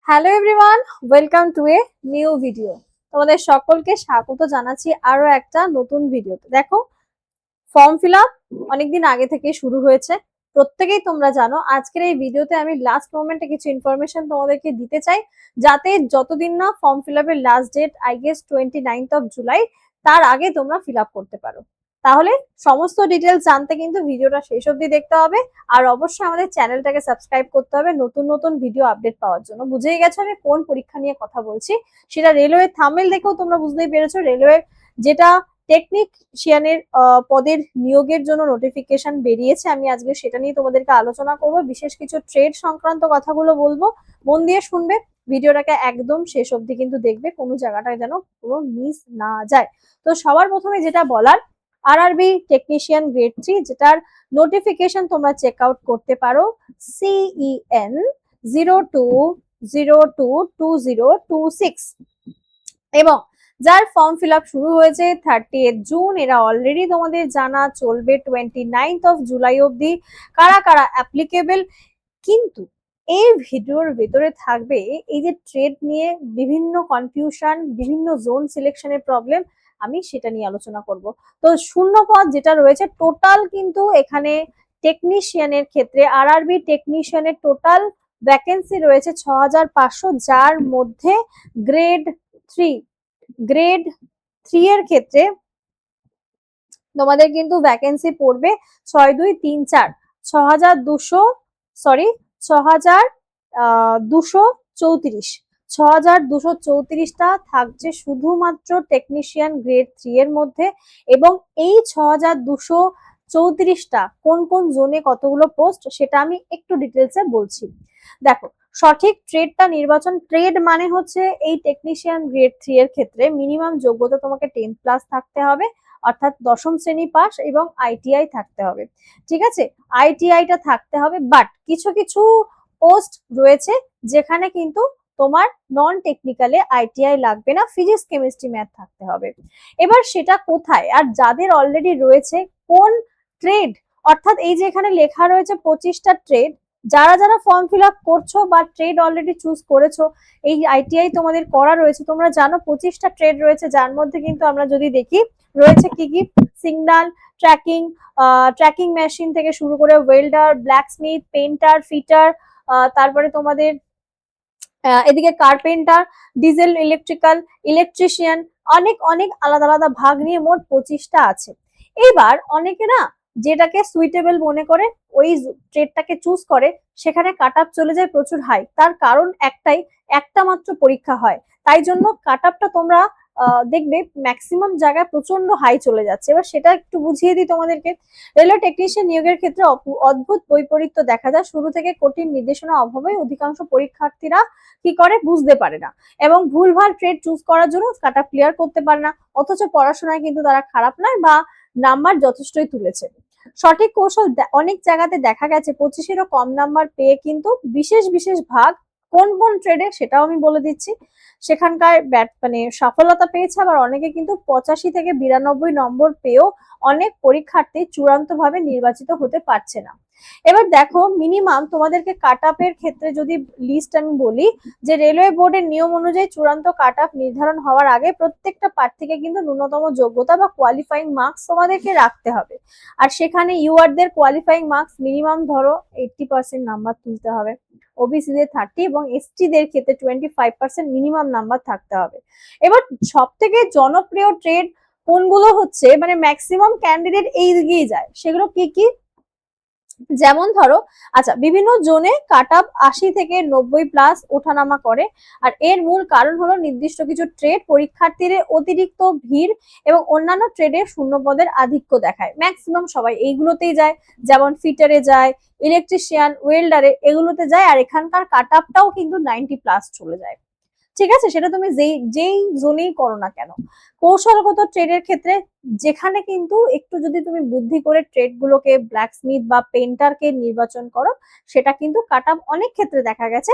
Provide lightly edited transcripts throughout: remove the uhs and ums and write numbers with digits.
Hello everyone, welcome to a new video. তোমাদের সকলকে স্বাগত জানাচ্ছি আরো একটা নতুন ভিডিওতে। দেখো, ফর্ম ফিল আপ অনেকদিন আগে থেকে শুরু হয়েছে, প্রত্যেকেই তোমরা জানো। আজকের এই ভিডিওতে আমি লাস্ট মোমেন্টে কিছু ইনফরমেশন তোমাদেরকে দিতে চাই, যাতে যতদিন না ফর্ম ফিল আপের last date, I guess 29th of July, তার আগে তোমরা ফিল আপ করতে পারো। তাহলে সমস্ত ডিটেলস জানতে কিন্তু ভিডিওটা শেষ অবধি দেখতে হবে। আর অবশ্যই আমাদের চ্যানেলটাকে সাবস্ক্রাইব করতে হবে নতুন নতুন ভিডিও আপডেট পাওয়ার জন্য। বুঝেই গেছো আমি কোন পরীক্ষা নিয়ে কথা বলছি, সেটা রেলওয়ে থাম্বনেল দেখেও তোমরা বুঝতেই পেরেছো। রেলওয়ে যেটা টেকনিশিয়ানের পদের নিয়োগের জন্য নোটিফিকেশন বেরিয়েছে, আমি আজকে সেটা নিয়ে তোমাদেরকে আলোচনা করব। বিশেষ কিছু ট্রেড সংক্রান্ত কথাগুলো বলবো, মন দিয়ে শুনবে। ভিডিওটাকে একদম শেষ অবধি কিন্তু দেখবে, কোনো জায়গাটায় যেন পুরো মিস না যায়। তো সবার প্রথমে যেটা বলার, আরআরবি টেকনিশিয়ান গ্রেড 3, যেটার নোটিফিকেশন তোমরা চেক আউট করতে পারো CEN 02022026, এবং যার ফর্ম ফিল আপ শুরু হয়েছে 30th জুন। এরা অলরেডি তোমাদের জানা, চলবে 29th of জুলাই অবধি। কারা কারা অ্যাপ্লিকেবল, কিন্তু এই ভিডিওর ভেতরে থাকবে এই যে ট্রেড নিয়ে বিভিন্ন কনফিউশন, বিভিন্ন জোন সিলেকশনের প্রবলেম, আমি সেটা নিয়ে আলোচনা করব। তো শূন্য পদ যেটা রয়েছে টোটাল, কিন্তু এখানে টেকনিশিয়ানের ক্ষেত্রে আরআরবি টেকনিশিয়ানের টোটাল ভ্যাকেন্সি রয়েছে 6500, যার মধ্যে গ্রেড 3 এর ক্ষেত্রে তোমাদের কিন্তু ভ্যাকেন্সি পড়বে 6234, 6200, সরি 6234, 6234টা থাকছে শুধুমাত্র টেকনিশিয়ান গ্রেড 3 এর মধ্যে। এবং এই 6234টা কোন কোন জোনে কতগুলো পোস্ট, সেটা আমি একটু ডিটেলসে বলছি। দেখো, সঠিক ট্রেডটা নির্বাচন। ট্রেড মানে হচ্ছে এই টেকনিশিয়ান গ্রেড 3 এর ক্ষেত্রে মিনিমাম যোগ্যতা তোমাকে 10+ থাকতে হবে, অর্থাৎ 10ম শ্রেণী পাস, এবং আইটিআই থাকতে হবে। ঠিক আছে, আইটিআইটা থাকতে হবে। বাট কিছু কিছু পোস্ট রয়েছে যেখানে কিন্তু তোমার নন টেকনিক্যালে আইটিআই লাগবে না, ফিজিক্স কেমিস্ট্রি ম্যাথ থাকতে হবে। এবার সেটা কোথায়, আর যাদের অলরেডি রয়েছে কোন ট্রেড, অর্থাৎ এই যে এখানে লেখা রয়েছে 25টা ট্রেড, যারা যারা ফর্ম ফিল আপ করছো বা ট্রেড অলরেডি চুজ করেছো, এই আইটিআই তোমাদের করা রয়েছে, তোমরা জানো 25টা ট্রেড রয়েছে, যার মধ্যে কিন্তু আমরা যদি দেখি রয়েছে কি কি, সিগন্যাল, ট্র্যাকিং মেশিন থেকে শুরু করে ওয়েল্ডার, ব্ল্যাকস্মিথ, পেন্টার, ফিটার, তারপরে তোমাদের এদিকে কার্পেন্টার, ডিজেল, ইলেকট্রিক্যাল, ইলেকট্রিশিয়ান, অনেক অনেক আলাদা আলাদা ভাগ নিয়ে মোট 25টা আছে। এবার অনেকে না যেটাকে সুইটেবল মনে করে ওই ট্রেডটাকে চুজ করে, সেখানে কাট আপ চলে যায় প্রচুর হাই। তার কারণ একটাই, একটা মাত্র পরীক্ষা হয়, তাই জন্য কাট আপটা তোমরা দেখবে ম্যাক্সিমাম জায়গায় প্রচন্ড হাই চলে যাচ্ছে। এবার সেটা একটু বুঝিয়ে দিই তোমাদেরকে। রেলওয়ে টেকনিশিয়ান নিয়োগের ক্ষেত্রে অদ্ভুত বৈপরীত্য দেখা যায়। শুরু থেকে কঠিন নির্দেশনা অভাবে অধিকাংশ পরীক্ষার্থীরা কি করে বুঝতে পারে না, এবং ভুলভাল ট্রেড চুজ করার জন্য কাট আপ ক্লিয়ার করতে পারে না। অথচ পড়াশোনায় কিন্তু তারা খারাপ নয় বা নাম্বার যথেষ্টই তুলেছে। সঠিক কৌশল অনেক জায়গাতে দেখা গেছে 25-এরও কম নাম্বার পেয়ে কিন্তু বিশেষ বিশেষ ভাগ কোন কোন ট্রেডে, সেটাও আমি বলে দিচ্ছি, সেখানকার মানে সফলতা পেয়েছে। আবার অনেকে কিন্তু 85 থেকে 92 নম্বর পেয়েও অনেক পরীক্ষার্থী চূড়ান্ত ভাবে নির্বাচিত হতে পারছে না। এবার দেখো, মিনিমাম তোমাদেরকে কাট আপের ক্ষেত্রে যদি লিস্ট আমি বলি, যে রেলওয়ে বোর্ডের নিয়ম অনুযায়ী চূড়ান্ত কাট আপ নির্ধারণ হওয়ার আগে প্রত্যেকটা প্রার্থীকে কিন্তু ন্যূনতম যোগ্যতা বা কোয়ালিফাইং মার্কস তোমাদেরকে রাখতে হবে। আর সেখানে ইউআরদের কোয়ালিফাইং মার্কস মিনিমাম ধরো 80% নাম্বার তুলতে হবে, ওবিসিদের 30 এবং এসটিদের ক্ষেত্রে 25% মিনিমাম নাম্বার থাকতে হবে। এবার সব থেকে জনপ্রিয় ট্রেড কোনগুলো হচ্ছে, মানে ম্যাক্সিমাম ক্যান্ডিডেট এই দিকেই যায়, সেগুলো কি কি, যেমন ধরো, আচ্ছা, বিভিন্ন জোনে কাট আপ 80 থেকে 90+ ওঠানামা করে। আর এর মূল কারণ হলো নির্দিষ্ট কিছু ট্রেড পরীক্ষার্থীদের অতিরিক্ত ভিড় এবং অন্যান্য ট্রেডে শূন্যপদের আধিক্য দেখায়। ম্যাক্সিমাম সবাই এইগুলোতেই যায়, যেমন ফিটারে যায়, ইলেকট্রিশিয়ান, ওয়েল্ডারে, এগুলোতে যায়। আর এখানকার কাট আপটাও কিন্তু 90+ চলে যায়। ঠিক আছে, সেটা তুমি যেই জোনেই করো না কেন। কৌশলগত ট্রেডের ক্ষেত্রে যেখানে কিন্তু একটু যদি তুমি বুদ্ধি করে ট্রেড গুলোকে, ব্ল্যাকস্মিথ বা পেন্টারকে নির্বাচন করো, সেটা কিন্তু কাট আপ অনেক ক্ষেত্রে দেখা গেছে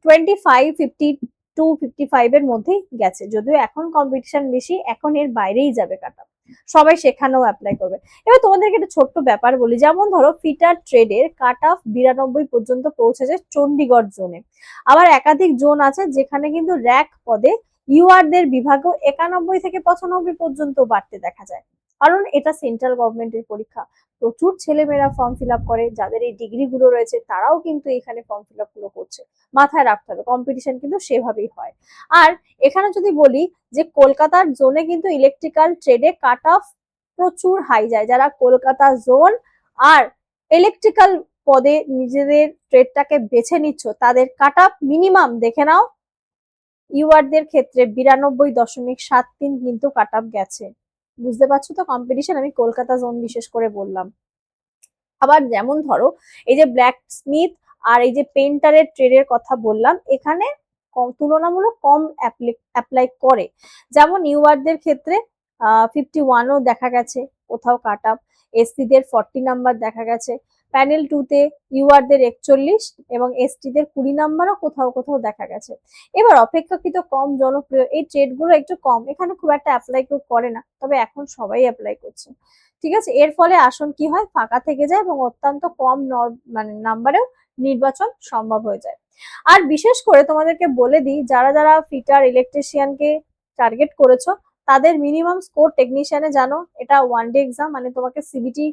25, 52, 55 এর মধ্যেই গেছে। যদিও এখন কম্পিটিশন বেশি, এখন এর বাইরেই যাবে কাট আপ। সবাই সেখানেও অ্যাপ্লাই করবে। এবার তোমাদেরকে একটা ছোট্ট ব্যাপার বলি, যেমন ধরো ফিটার ট্রেডের কাট অফ 92 পর্যন্ত পৌঁছেছে চণ্ডীগড় জোনে। আবার একাধিক জোন আছে যেখানে কিন্তু র্যাক পদে ইউআরদের বিভাগও 91 থেকে 95 পর্যন্ত বাড়তে দেখা যায়। কারণ এটা সেন্ট্রাল গভর্নমেন্টের পরীক্ষা, প্রচুর ছেলেমেয়েরা ফর্ম ফিল আপ করে, যাদের এই ডিগ্রি গুলো রয়েছে তারাও কিন্তু এখানে ফর্ম ফিল আপ গুলো করছে। মাথায় রাখতে হবে কম্পিটিশন কিন্তু সেভাবেই হয়। আর এখানে যদি বলি যে কলকাতার জোনে কিন্তু ইলেকট্রিক্যাল ট্রেডে কাট অফ প্রচুর হাই যায়। যারা কলকাতা জোন আর ইলেকট্রিক্যাল পদে নিজেদের ট্রেডটাকে বেছে নিচ্ছ তাদের কাট অফ মিনিমাম দেখে নাও, ইউআরদের ক্ষেত্রে 92.73 কিন্তু কাট অফ গেছে। বুঝতে পারছো তো কম্পিটিশন, আমি কলকাতা জোন বিশেষ করে বললাম। আবার যেমন ধরো এই যে ব্ল্যাক স্মিথ আর এই যে পেন্টারের ট্রেডের কথা বললাম, এখানে তুলনামূলক কম অ্যাপ্লাই করে। যেমন ইউআরদের ক্ষেত্রে 51ও দেখা গেছে কোথাও কাট আপ, এসসিদের 40 নাম্বার দেখা গেছে, প্যানেল 2 তে ইউআরদের 41 এবং এসটিদের 20 নাম্বারও কোথাও কোথাও দেখা গেছে। এবার অপেক্ষাকৃত কম জনপ্রিয় এই ট্রেডগুলো একটু কম, এখানে খুব একটা অ্যাপ্লাই কেউ করে না, তবে এখন সবাই অ্যাপ্লাই করছে। ঠিক আছে, এর ফলে আসন কি হয়, ফাঁকা থেকে যায় এবং অত্যন্ত কম মানে নাম্বারেও নির্বাচন সম্ভব হয়ে যায়। আর বিশেষ করে তোমাদেরকে বলে দিই, যারা যারা ফিটার ইলেকট্রিশিয়ানকে টার্গেট করেছো তাদের মিনিমাম স্কোর টেকনিশিয়ানে জানো এটা 1 ডে এক্সাম, মানে তোমাকে সিবিটি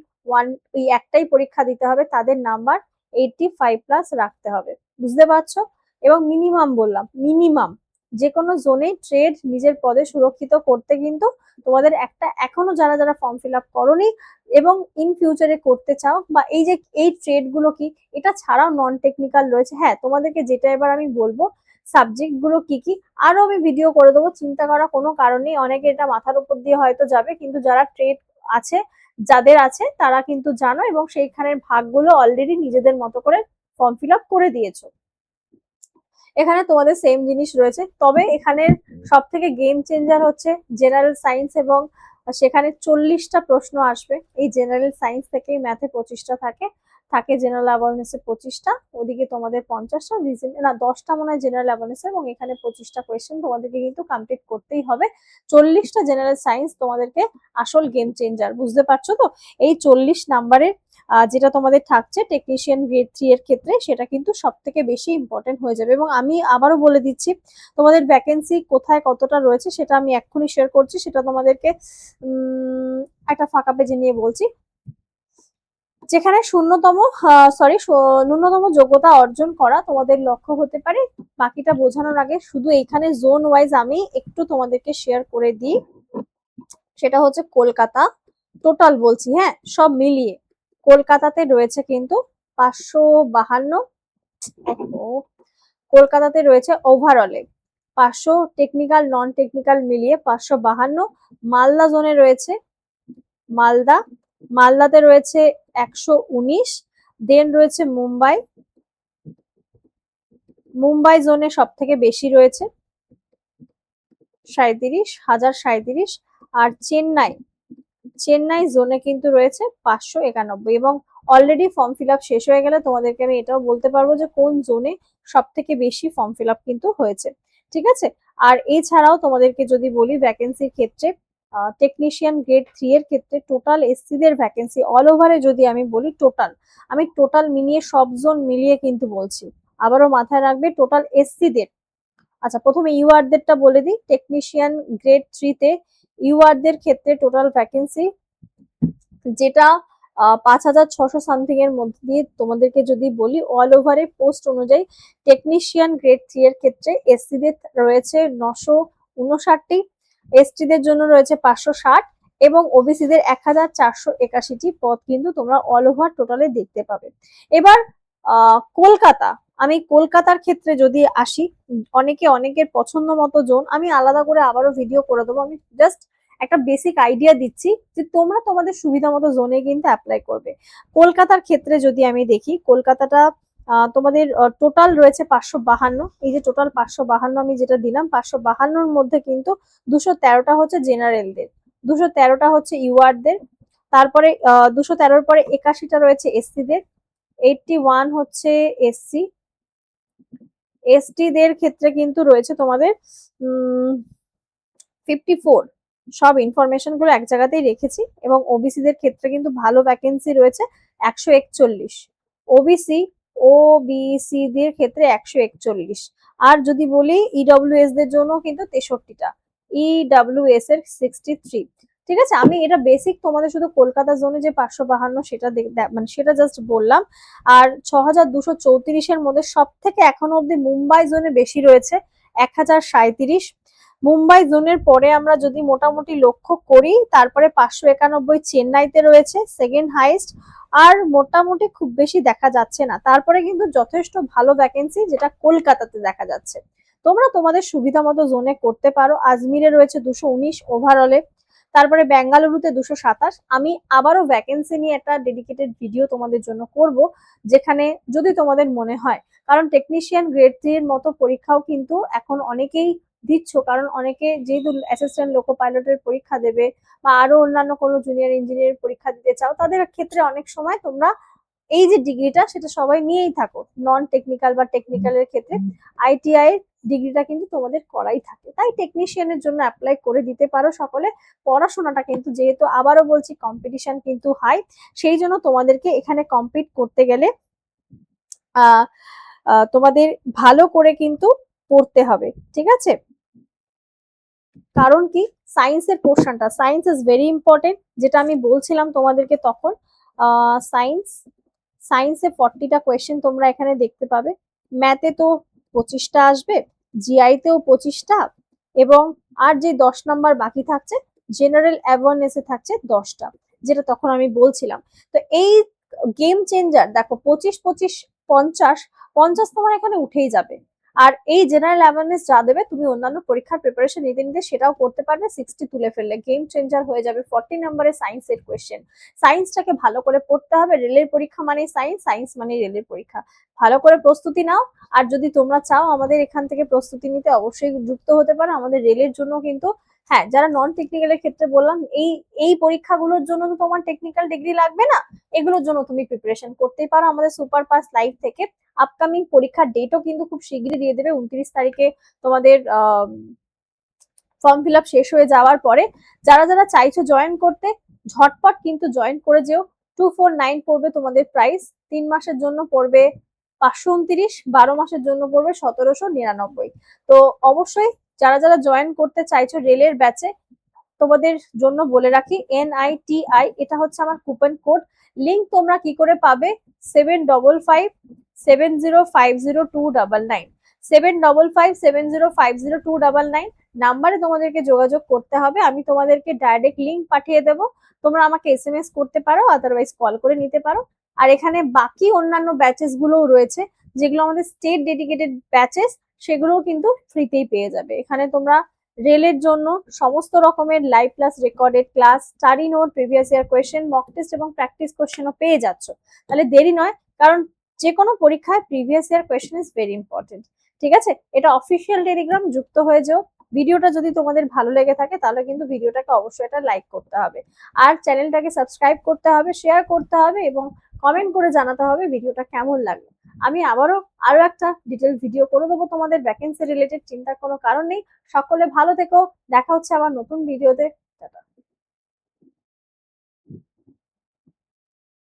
ওই একটাই পরীক্ষা দিতে হবে, তাদের নাম্বার 85+ রাখতে হবে। বুঝতে পারছো? এবং মিনিমাম বললাম, মিনিমাম যে কোনো জোনে ট্রেড নিজের পদে সুরক্ষিত করতে কিন্তু তোমাদের একটা, এখনো যারা যারা ফর্ম ফিল আপ করোনি এবং ইন ফিউচারে করতে চাও, বা এই যে এই ট্রেড গুলো কি, এটা ছাড়াও নন টেকনিক্যাল রয়েছে। হ্যাঁ, তোমাদেরকে যেটা এবার আমি বলবো সাবজেক্ট গুলো কি কি আরো আমি ভিডিও করে দেবো, চিন্তা করা কোনো কারণ নেই। অনেকে এটা মাথার উপর দিয়ে হয়তো যাবে, কিন্তু যারা ট্রেড আছে, যাদের আছে তারা কিন্তু জানো এবং সেইখানের ভাগগুলো অলরেডি নিজেদের মতো করে ফর্ম ফিল আপ করে দিয়েছো। এখানে তোমাদের সেম জিনিস রয়েছে, তবে এখানে সব থেকে গেম চেঞ্জার হচ্ছে জেনারেল সায়েন্স, এবং সেখানে 40টা প্রশ্ন আসবে। এই জেনারেল সায়েন্স থেকেই ম্যাথে 25টা থাকে, থাকে জেনারেল অ্যাওয়ারনেসে 25টা, ওদিকে তোমাদের 50টা, রিজন না 10টা মনে হয় জেনারেল অ্যাওয়ারনেস, এবং এখানে 25টা কোয়েশ্চেন তোমাদেরকে কিন্তু কমপ্লিট করতেই হবে। 40টা জেনারেল সায়েন্স তোমাদেরকে আসল গেম চেঞ্জার, বুঝতে পারছো তো? এই 40 নাম্বারের যেটা তোমাদের থাকছে টেকনিশিয়ান গ্রেড 3 এর ক্ষেত্রে, সেটা কিন্তু সব থেকে বেশি ইম্পর্টেন্ট হয়ে যাবে। এবং আমি আবারও বলে দিচ্ছি, তোমাদের ভ্যাকেন্সি কোথায় কতটা রয়েছে সেটা আমি এক্ষুনি শেয়ার করছি, সেটা তোমাদেরকে একটা ফাঁকা পেজে নিয়ে বলছি। যেখানে ন্যূনতম যোগ্যতা অর্জন করা তোমাদের লক্ষ্য হতে পারে। বাকিটা বোঝানোর আগে শুধু এইখানে জোন ওয়াইজ আমি একটু তোমাদেরকে শেয়ার করে দিই। সেটা হচ্ছে কলকাতা টোটাল বলছি, হ্যাঁ সব মিলিয়ে কলকাতাতে রয়েছে কিন্তু 552, কলকাতাতে রয়েছে ওভারঅলে 500, টেকনিক্যাল নন টেকনিক্যাল মিলিয়ে 552। মালদা জোনে রয়েছে মালদাতে রয়েছে 119। দেন রয়েছে মুম্বাই জোনে সব থেকে বেশি রয়েছে 37,037। আর চেন্নাই জোনে কিন্তু রয়েছে 591। এবং অলরেডি ফর্ম ফিল আপ শেষ হয়ে গেলে তোমাদেরকে আমি এটাও বলতে পারবো যে কোন জোনে সব থেকে বেশি ফর্ম ফিল আপ কিন্তু হয়েছে। ঠিক আছে, আর এছাড়াও তোমাদেরকে যদি বলি ভ্যাকেন্সির ক্ষেত্রে, টেকনিশিয়ান গ্রেড 3 এর ক্ষেত্রে টোটাল এসসিদের ভ্যাকেন্সি অল ওভারে যদি আমি বলি, আমি টোটাল মিলিয়ে সব জোন মিলিয়ে কিন্তু বলছি, আবারও মাথায় রাখবে টোটাল এসসিদের। আচ্ছা, প্রথমে ইউআরদেরটা বলে দিই। টেকনিশিয়ান গ্রেড 3 তে ইউআরদের ক্ষেত্রে টোটাল ভ্যাকেন্সি যেটা 5,600 সামথিং এর মধ্যে দিয়ে তোমাদেরকে যদি বলি, অল ওভারে পোস্ট অনুযায়ী টেকনিশিয়ান গ্রেড 3 এর ক্ষেত্রে এসসিদের রয়েছে 959টি, এসটিদের জন্য রয়েছে 560 এবং ওবিসিদের 1,481টি পদ কিন্তু তোমরা অল ওভার টোটালে দেখতে পাবে। এবার আমি কলকাতার ক্ষেত্রে যদি আসি, অনেকের পছন্দ মতো জোন আমি আলাদা করে আবারও ভিডিও করে দেবো। আমি জাস্ট একটা বেসিক আইডিয়া দিচ্ছি যে তোমরা তোমাদের সুবিধা মতো জোনে কিন্তু অ্যাপ্লাই করবে। কলকাতার ক্ষেত্রে যদি আমি দেখি, কলকাতাটা তোমাদের টোটাল রয়েছে 552। এই যে টোটাল 552 আমি যেটা দিলাম, 552র মধ্যে কিন্তু 213টা হচ্ছে জেনারেলদের, 213টা হচ্ছে ইউআরদের, তারপরে 213র পরে 81টা রয়েছে এসসিদের, 81 হচ্ছে এসসি। এসটি দের ক্ষেত্রে কিন্তু রয়েছে তোমাদের 54, সব ইনফরমেশন গুলো এক জায়গাতেই রেখেছি। এবং ওবিসি দের ক্ষেত্রে কিন্তু ভালো ভ্যাকেন্সি রয়েছে 141। ওবিসি ওবিসি দের ক্ষেত্রে 141। আর যদি বলি ইডব্লিউএস দের জন্য কিন্তু 63টা, ইডব্লিউএস এর 63। ঠিক আছে, আমি এটা বেসিক তোমাদের শুধু কলকাতা জোনে যে 552 সেটা মানে সেটা জাস্ট বললাম। আর 6234-এর মধ্যে সব থেকে এখনো অব্দি মুম্বাই জোনে বেশি রয়েছে 1037। মুম্বাই জোনের পরে আমরা যদি মোটামুটি লক্ষ্য করি, তারপরে 591 চেন্নাইতে রয়েছে সেকেন্ড হাইস্ট। আর মোটামুটি খুব বেশি দেখা যাচ্ছে না। তারপরে কিন্তু যথেষ্ট ভালো ভ্যাকেন্সি যেটা কলকাতাতে দেখা যাচ্ছে। তোমরা তোমাদের সুবিধা মতো জোনে করতে পারো। আজমিরে রয়েছে 219 ওভারঅলে, তারপরে বেঙ্গালুরুতে 227। আমি আবারও ভ্যাকেন্সি নিয়ে একটা ডেডিকেটেড ভিডিও তোমাদের জন্য করব, যেখানে যদি তোমাদের মনে হয়, কারণ টেকনিশিয়ান গ্রেড 3 এর মতো পরীক্ষাও কিন্তু এখন অনেকেই দিচ্ছ, কারণ অনেকে যেহেতু অ্যাসিস্ট্যান্ট লোকো পাইলটের পরীক্ষা দেবে বা আরো অন্যান্য কোনো জুনিয়র ইঞ্জিনিয়ার পরীক্ষা দিতে চাও, তাদের ক্ষেত্রে অনেক সময় তোমরা এই যে ডিগ্রিটা সেটা সবাই নিয়েই থাকো। নন টেকনিক্যাল বা টেকনিক্যালের ক্ষেত্রে আইটিআই ডিগ্রিটা কিন্তু তোমাদের করাই থাকে, তাই টেকনিশিয়ানের জন্য অ্যাপ্লাই করে দিতে পারো সকলে। পড়াশোনাটা কিন্তু যেহেতু আবারও বলছি কম্পিটিশন কিন্তু হাই, সেই জন্য তোমাদেরকে এখানে কম্পিট করতে গেলে তোমাদের ভালো করে কিন্তু পড়তে হবে। ঠিক আছে, কারণ কি সায়েন্সের পোর্শনটা, সায়েন্স ইজ ভেরি ইম্পর্টেন্ট, যেটা আমি বলছিলাম তোমাদেরকে তখন। সায়েন্স সায়েন্সে 40টা কোয়েশ্চেন তোমরা এখানে দেখতে পাবে। ম্যাথে তো 25টা আসবে, জিআইতেও 25টা, এবং আর যে 10 নাম্বার বাকি থাকছে জেনারেল অ্যাওয়ারনেসে থাকছে 10টা, যেটা তখন আমি বলছিলাম। তো এই গেম চেঞ্জার দেখো, 25 25 50, 50 তোমার এখানে উঠেই যাবে। আর এই জেনারেল অ্যাওয়ারনেস যা দেবে, তুমি অন্যান্য পরীক্ষার প্রিপারেশন নিতে নিতে সেটাও করতে পারবে। 60 তুলে ফেললে গেম চেঞ্জার হয়ে যাবে। 40 নাম্বারে সায়েন্সের কোয়েশ্চেন, সায়েন্সটাকে ভালো করে পড়তে হবে। রেলের পরীক্ষা মানে সায়েন্স, সায়েন্স মানে রেলের পরীক্ষা। ভালো করে প্রস্তুতি নাও। আর যদি তোমরা চাও আমাদের এখান থেকে প্রস্তুতি নিতে, অবশ্যই যুক্ত হতে পারো। আমাদের রেলের জন্য কিন্তু, হ্যাঁ, যারা নন টেকনিক্যালের ক্ষেত্রে বললাম, এই এই পরীক্ষাগুলোর জন্য তো তোমার টেকনিক্যাল ডিগ্রি লাগবে না, এগুলোর জন্য তুমি প্রিপারেশন করতেই পারো আমাদের সুপার পাস লাইভ থেকে। আপকামিং পরীক্ষার ডেটও কিন্তু খুব শীঘ্রই দিয়ে দেবে। 29 তারিখে তোমাদের ফর্ম ফিল আপ শেষ হয়ে যাওয়ার পরে যারা যারা চাইছো জয়েন করতে, ঝটপট কিন্তু জয়েন করে যেও। 249 পড়বে তোমাদের প্রাইস, 3 মাসের জন্য পড়বে 529, 12 মাসের জন্য পড়বে 1799। তো অবশ্যই যারা যারা জয়েন করতে চাইছো রেলের ব্যাচে, তোমাদের জন্য বলে রাখি NITI, এটা হচ্ছে আমার কুপন কোড। লিংক তোমরা কি করে পাবে? 7557050299, 7557050299 নাম্বারে তোমাদেরকে যোগাযোগ করতে হবে। আমি তোমাদেরকে ডাইরেক্ট লিংক পাঠিয়ে দেবো। তোমরা আমাকে SMS করতে পারো, আদারওয়াইজ কল করে নিতে পারো। আর এখানে বাকি অন্যান্য ব্যাচেস গুলোও রয়েছে, যেগুলো আমাদের স্টেট ডেডিকেটেড ব্যাচেস, সেগুলোও কিন্তু ফ্রিতেই পেয়ে যাবে। এখানে তোমরা রেলের জন্য সমস্ত রকমের live class, recorded class, study note, previous year question, mock test এবং প্র্যাকটিস কোয়েশ্চেনও পেয়ে যাচ্ছ। তাহলে দেরি নয়, কারণ যে কোনো পরীক্ষায় previous year question is very important. ঠিক আছে, এটা অফিসিয়াল টেলিগ্রাম, যুক্ত হয়ে যাও। ভিডিওটা যদি তোমাদের ভালো লেগে থাকে তাহলে কিন্তু ভিডিওটাকে অবশ্যই একটা লাইক করতে হবে, আর চ্যানেলটাকে সাবস্ক্রাইব করতে হবে, শেয়ার করতে হবে এবং কমেন্ট করে জানাতে হবে ভিডিওটা কেমন লাগলো। আমি আরো একটা ডিটেল ভিডিও করে দেবো তোমাদের ভ্যাকেন্সি রিলেটেড, চিন্তার কোনো কারণ নেই। সকলে ভালো থেকো, দেখা হচ্ছে আবার নতুন ভিডিওতে। টাটা।